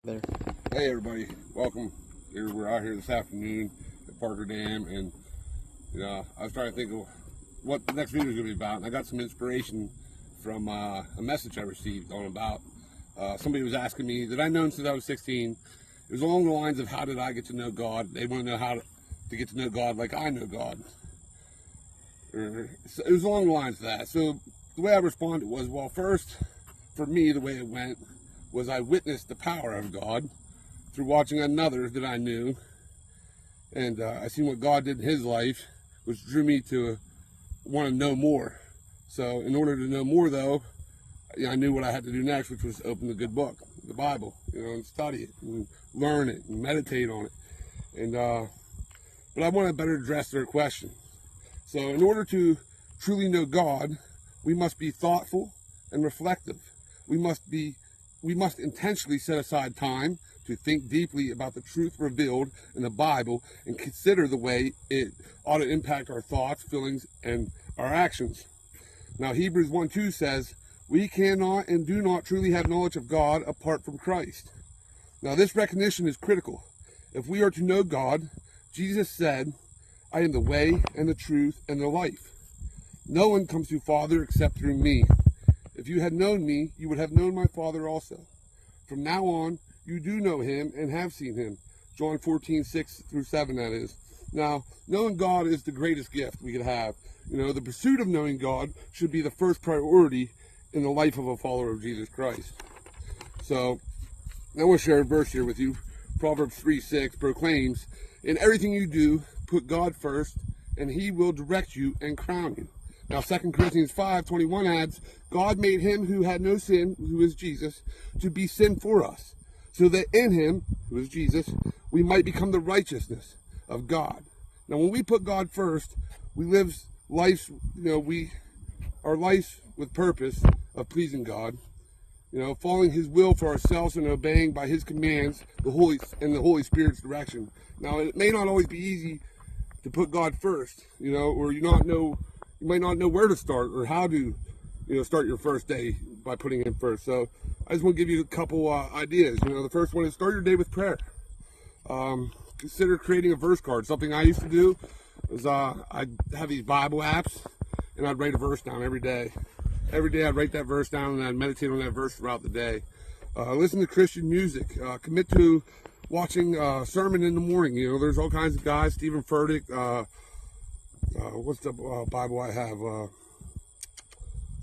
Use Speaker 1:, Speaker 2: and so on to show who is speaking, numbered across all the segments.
Speaker 1: There.
Speaker 2: Hey everybody, welcome. We're out here this afternoon at Parker Dam, and I was trying to think of what the next video is going to be about, and I got some inspiration from a message I received on about somebody was asking me that I've known since I was 16. It was along the lines of how did I get to know God? They want to know how to get to know God like I know God. So it was along the lines of that. So the way I responded was, well, first, for me, the way it went was I witnessed the power of God through watching another that I knew, and I seen what God did in his life, which drew me to want to know more. So in order to know more, though, I knew what I had to do next, which was open the good book, the Bible, and study it, and learn it, and meditate on it. And but I want to better address their question. So in order to truly know God, we must be thoughtful and reflective. We must intentionally set aside time to think deeply about the truth revealed in the Bible and consider the way it ought to impact our thoughts, feelings, and our actions. Now, Hebrews 1:2 says, we cannot and do not truly have knowledge of God apart from Christ. Now, this recognition is critical. If we are to know God, Jesus said, I am the way and the truth and the life. No one comes to Father except through me. If you had known me, you would have known my Father also. From now on, you do know him and have seen him. John 14:6-7, that is. Now, knowing God is the greatest gift we could have. The pursuit of knowing God should be the first priority in the life of a follower of Jesus Christ. So, I want to share a verse here with you. Proverbs 3:6 proclaims, in everything you do, put God first, and he will direct you and crown you. Now, 2 Corinthians 5:21 adds, God made him who had no sin, who is Jesus, to be sin for us, so that in him, who is Jesus, we might become the righteousness of God. Now, when we put God first, we live life, our life with purpose of pleasing God, following his will for ourselves and obeying by his commands, the Holy Spirit's direction. Now, it may not always be easy to put God first, or you might not know where to start or how to, start your first day by putting him first. So I just want to give you a couple ideas. The first one is start your day with prayer. Consider creating a verse card. Something I used to do is I'd have these Bible apps, and I'd write a verse down every day. Every day I'd write that verse down, and I'd meditate on that verse throughout the day. Listen to Christian music. Commit to watching a sermon in the morning. There's all kinds of guys. Stephen Furtick. What's the Bible I have?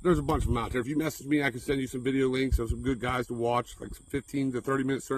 Speaker 2: There's a bunch of them out there. If you message me, I can send you some video links of some good guys to watch, like some 15 to 30 minute sermons.